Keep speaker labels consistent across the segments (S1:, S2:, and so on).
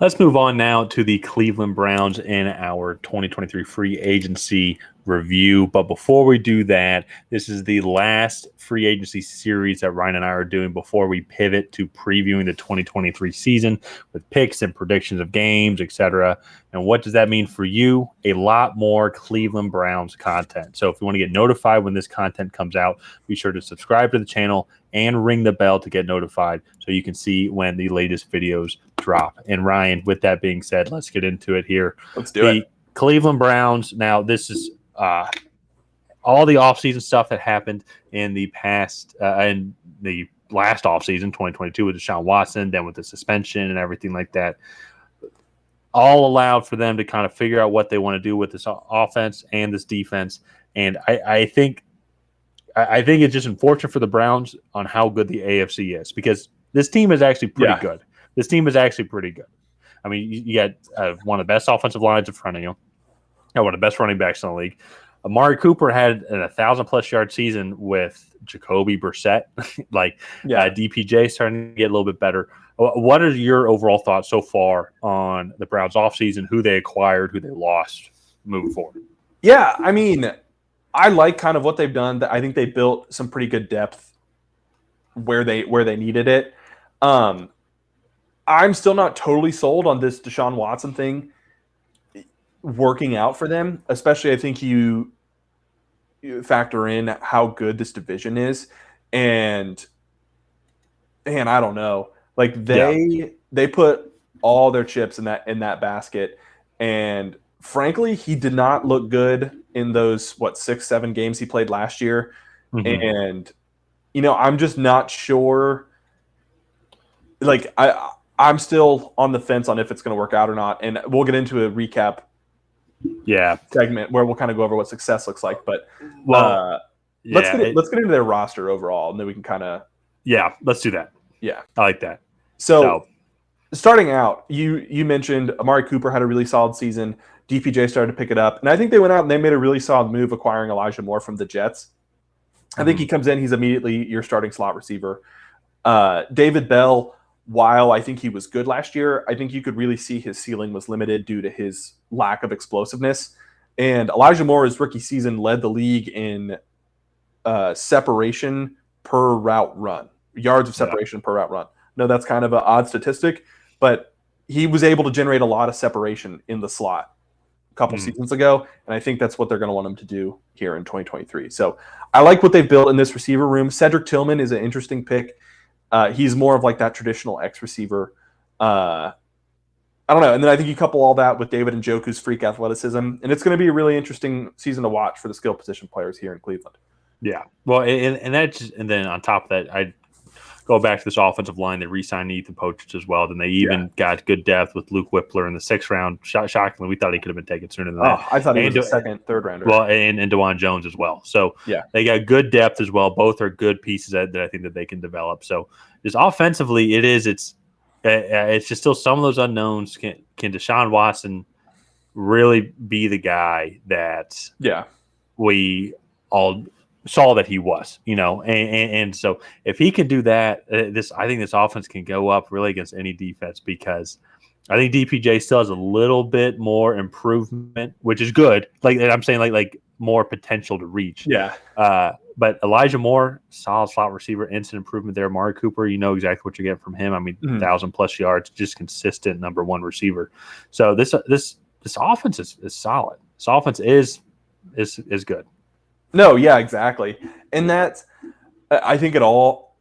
S1: Let's move on now to the Cleveland Browns in our 2023 free agency review. But before we do that, this is the last free agency series that Ryan and I are doing before we pivot to previewing the 2023 season with picks and predictions of games, etc. And what does that mean for you? A lot more Cleveland Browns content. So if you want to get notified when this content comes out, be sure to subscribe to the channel and ring the bell to get notified so you can see when the latest videos drop. And Ryan, with that being said, let's get into it here.
S2: Let's do it.
S1: Cleveland Browns. Now, this is all the offseason stuff that happened in the past and the last offseason, 2022, with Deshaun Watson, then with the suspension and everything like that. All allowed for them to kind of figure out what they want to do with this offense and this defense. And I think it's just unfortunate for the Browns on how good the AFC is, because this team is actually pretty good. This team is actually pretty good. I mean, you got one of the best offensive lines in front of you. One of the best running backs in the league. Amari Cooper had an 1,000-plus yard season with Jacoby Brissett. DPJ starting to get a little bit better. What are your overall thoughts so far on the Browns offseason, who they acquired, who they lost, moving forward?
S2: Yeah, I mean, I like kind of what they've done. I think they built some pretty good depth where they needed it. I'm still not totally sold on this Deshaun Watson thing working out for them, especially I think you factor in how good this division is. And I don't know. Like they put all their chips in that basket. And frankly, he did not look good in those 6-7 games he played last year. Mm-hmm. And I'm just not sure. Like I'm still on the fence on if it's going to work out or not. And we'll get into a recap segment where we'll kind of go over what success looks like. But let's get into their roster overall, and then we can kind of
S1: let's do that.
S2: Yeah,
S1: I like that.
S2: So starting out, you mentioned Amari Cooper had a really solid season. DPJ started to pick it up, and I think they went out and they made a really solid move acquiring Elijah Moore from the Jets. I think he comes in, he's immediately your starting slot receiver. David Bell, while I think he was good last year, I think you could really see his ceiling was limited due to his lack of explosiveness. And Elijah Moore's rookie season led the league in separation per route run, yards of separation per route run. No, that's kind of an odd statistic, but he was able to generate a lot of separation in the slot a couple seasons ago, and I think that's what they're going to want him to do here in 2023. So I like what they've built in this receiver room. Cedric Tillman is an interesting pick. He's more of like that traditional X receiver. I don't know. And then I think you couple all that with David Njoku's freak athleticism, and it's going to be a really interesting season to watch for the skill position players here in Cleveland.
S1: Yeah. Well, and then on top of that, I go back to this offensive line. They re-signed Ethan Poach as well. Then they even got good depth with Luke Whippler in the 6th round. Shockingly, we thought he could have been taken sooner than that.
S2: I thought he was a second, third rounder.
S1: Well, and DeJuan Jones as well. So they got good depth as well. Both are good pieces that I think that they can develop. So just offensively, it's just still some of those unknowns. Can Deshaun Watson really be the guy that we all saw that he was, and so if he can do that, I think this offense can go up really against any defense, because I think DPJ still has a little bit more improvement, which is good. Like I'm saying, like more potential to reach.
S2: Yeah.
S1: But Elijah Moore, solid slot receiver, instant improvement there. Amari Cooper, exactly what you're getting from him. I mean, 1,000+ yards, just consistent number one receiver. So this offense is solid. This offense is good.
S2: No, yeah, exactly. And I think it all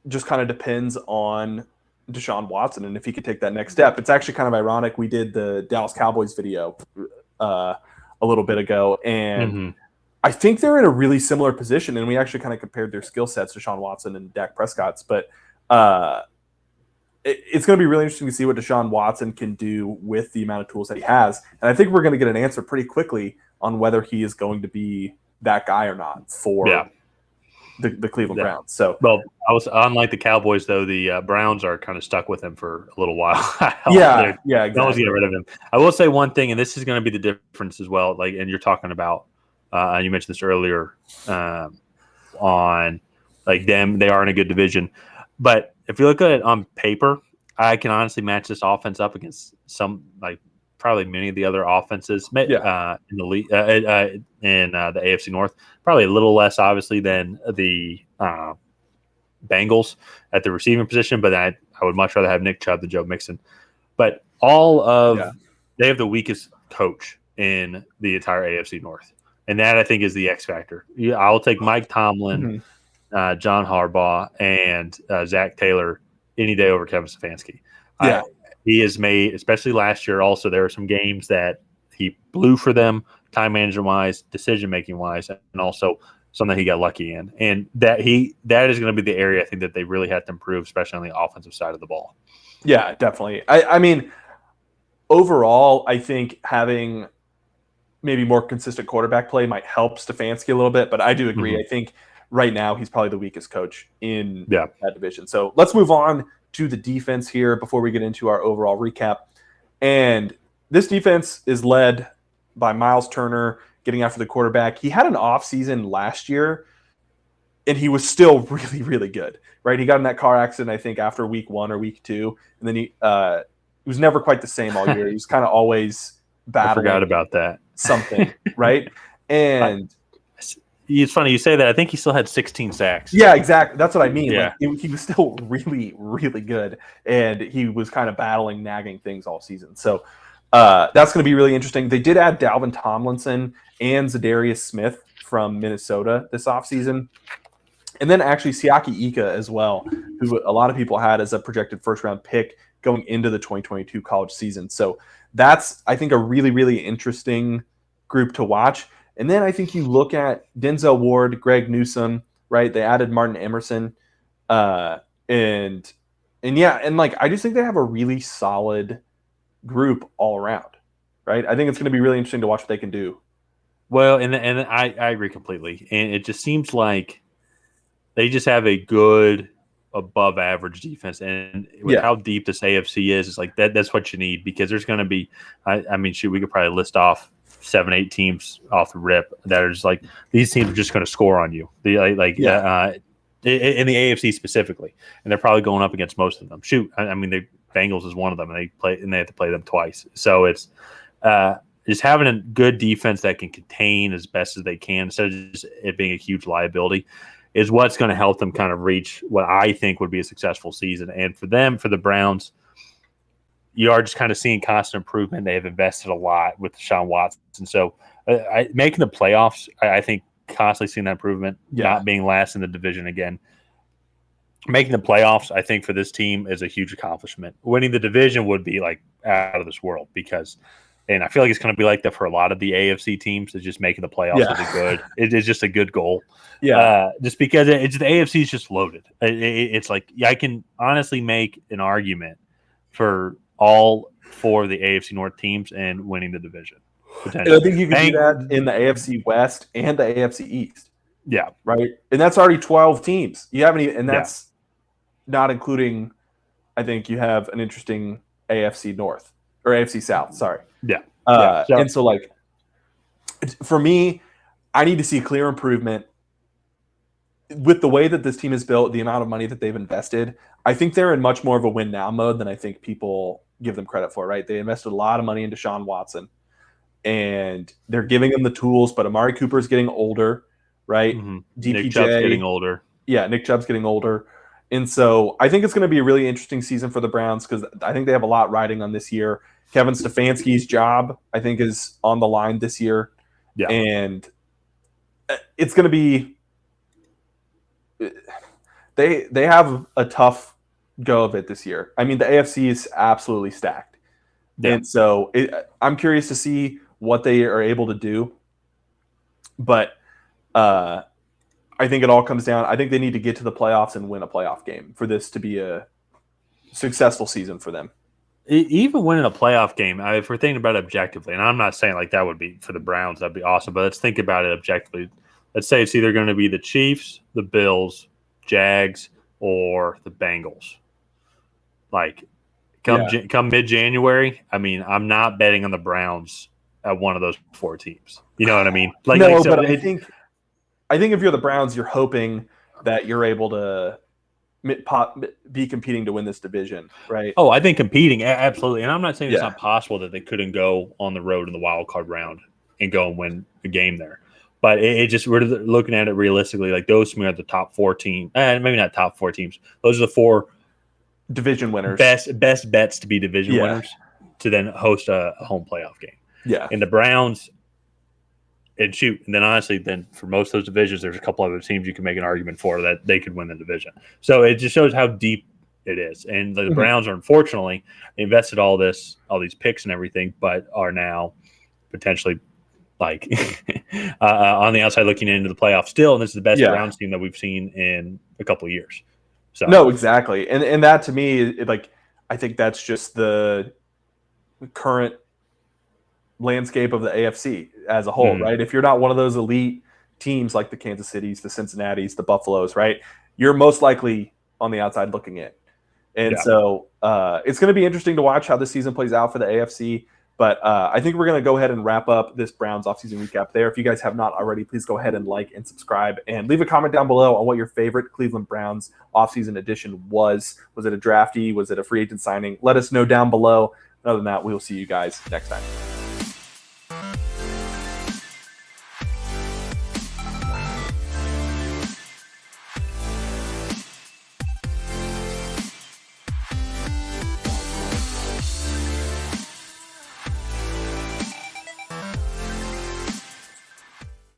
S2: just kind of depends on Deshaun Watson and if he could take that next step. It's actually kind of ironic. We did the Dallas Cowboys video a little bit ago, and I think they're in a really similar position, and we actually kind of compared their skill sets, Deshaun Watson and Dak Prescott's. But it's going to be really interesting to see what Deshaun Watson can do with the amount of tools that he has. And I think we're going to get an answer pretty quickly on whether he is going to be that guy or not for the Cleveland Browns. So,
S1: well, unlike the Cowboys, though, the Browns are kind of stuck with him for a little while.
S2: Exactly.
S1: Don't get rid of him. I will say one thing, and this is going to be the difference as well. Like, and you're talking about, you mentioned this earlier, on like them, they are in a good division. But if you look at it on paper, I can honestly match this offense up against some probably many of the other offenses in the league in the AFC North. Probably a little less obviously than the Bengals at the receiving position, but I would much rather have Nick Chubb than Joe Mixon. But they have the weakest coach in the entire AFC North, and that I think is the X factor. I'll take Mike Tomlin, John Harbaugh, and Zach Taylor any day over Kevin Stefanski.
S2: Yeah.
S1: He has made, especially last year, also there were some games that he blew for them, time management wise, decision making wise, and also something he got lucky in. And that is going to be the area I think that they really have to improve, especially on the offensive side of the ball.
S2: Yeah, definitely. I mean, overall, I think having maybe more consistent quarterback play might help Stefanski a little bit, but I do agree. Mm-hmm. I think right now he's probably the weakest coach in that division. So let's move on to the defense here before we get into our overall recap. And this defense is led by Miles Turner getting after the quarterback. He had an off season last year, and he was still really, really good, right? He got in that car accident, I think, after week 1 or week 2, and then he was never quite the same all year. He was kind of always battling.
S1: I forgot about that.
S2: Something, right? And
S1: it's funny you say that. I think he still had 16 sacks.
S2: Yeah, exactly. That's what I mean.
S1: Yeah.
S2: Like, he was still really, really good, and he was kind of battling nagging things all season. So that's going to be really interesting. They did add Dalvin Tomlinson and Zadarius Smith from Minnesota this offseason. And then actually Siaki Ika as well, who a lot of people had as a projected first-round pick going into the 2022 college season. So that's, I think, a really, really interesting group to watch. And then I think you look at Denzel Ward, Greg Newsome, right? They added Martin Emerson. I just think they have a really solid group all around, right? I think it's going to be really interesting to watch what they can do.
S1: Well, and I agree completely. And it just seems like they just have a good above average defense, and with how deep this AFC is, it's like that's what you need, because there's going to be, I mean, we could probably list off 7-8 teams off the rip that are just like, these teams are just going to score on you. In the AFC specifically, and they're probably going up against most of them. I mean, the Bengals is one of them, and they have to play them twice. So it's just having a good defense that can contain as best as they can instead of just it being a huge liability is what's going to help them kind of reach what I think would be a successful season. And for the Browns, you are just kind of seeing constant improvement. They have invested a lot with Deshaun Watson. So making the playoffs, I think constantly seeing that improvement, not being last in the division again. Making the playoffs, I think, for this team is a huge accomplishment. Winning the division would be like out of this world, and I feel like it's going to be like that for a lot of the AFC teams. Is just making the playoffs is good. It is just a good goal.
S2: Yeah,
S1: just because the AFC is just loaded. It's like I can honestly make an argument for all 4 of the AFC North teams and winning the division.
S2: And I think you can do that in the AFC West and the AFC East.
S1: Yeah,
S2: right. And that's already 12 teams. You haven't even, and that's not including. I think you have an interesting AFC North or AFC South. Sorry.
S1: Yeah.
S2: And so, like, for me, I need to see clear improvement with the way that this team is built, the amount of money that they've invested. I think they're in much more of a win now mode than I think people give them credit for, right? They invested a lot of money into Deshaun Watson, and they're giving him the tools, but Amari Cooper is getting older, right?
S1: Mm-hmm.
S2: DPJ,
S1: Nick Chubb's getting older.
S2: Yeah, Nick Chubb's getting older. And so I think it's going to be a really interesting season for the Browns because I think they have a lot riding on this year. Kevin Stefanski's job, I think, is on the line this year.
S1: Yeah.
S2: And it's going to be they have a tough go of it this year. I mean, the AFC is absolutely stacked. Yeah. And so I'm curious to see what they are able to do. But I think it all comes down. I think they need to get to the playoffs and win a playoff game for this to be a successful season for them.
S1: Even winning a playoff game, if we're thinking about it objectively, and I'm not saying like that would be for the Browns, that'd be awesome, but let's think about it objectively. Let's say it's either going to be the Chiefs, the Bills, Jags, or the Bengals. Like, come mid-January, I mean, I'm not betting on the Browns at one of those 4 teams. You know what I mean?
S2: But I think if you're the Browns, you're hoping that you're able to be competing to win this division, right?
S1: Oh, I think competing, absolutely. And I'm not saying it's
S2: Yeah.
S1: not possible that they couldn't go on the road in the wild card round and go and win a game there. But it just, we're looking at it realistically, like those to me are the top 4 teams, and maybe not top 4 teams. Those are the 4
S2: division winners,
S1: best bets to be division winners to then host a home playoff game.
S2: Yeah.
S1: And the Browns, and then honestly, then for most of those divisions, there's a couple other teams you can make an argument for that they could win the division. So it just shows how deep it is. And the Browns are, unfortunately, invested all these picks and everything, but are now potentially like on the outside looking into the playoffs still. And this is the best Browns team that we've seen in a couple of years. So
S2: no, exactly. And that to me, I think that's just the current landscape of the AFC as a whole, right? If you're not one of those elite teams like the Kansas Cities, the Cincinnatis, the Buffaloes, right? You're most likely on the outside looking in. And so it's going to be interesting to watch how the season plays out for the AFC. But I think we're going to go ahead and wrap up this Browns offseason recap there. If you guys have not already, please go ahead and like and subscribe and leave a comment down below on what your favorite Cleveland Browns offseason edition was. Was it a drafty? Was it a free agent signing? Let us know down below. Other than that, we will see you guys next time.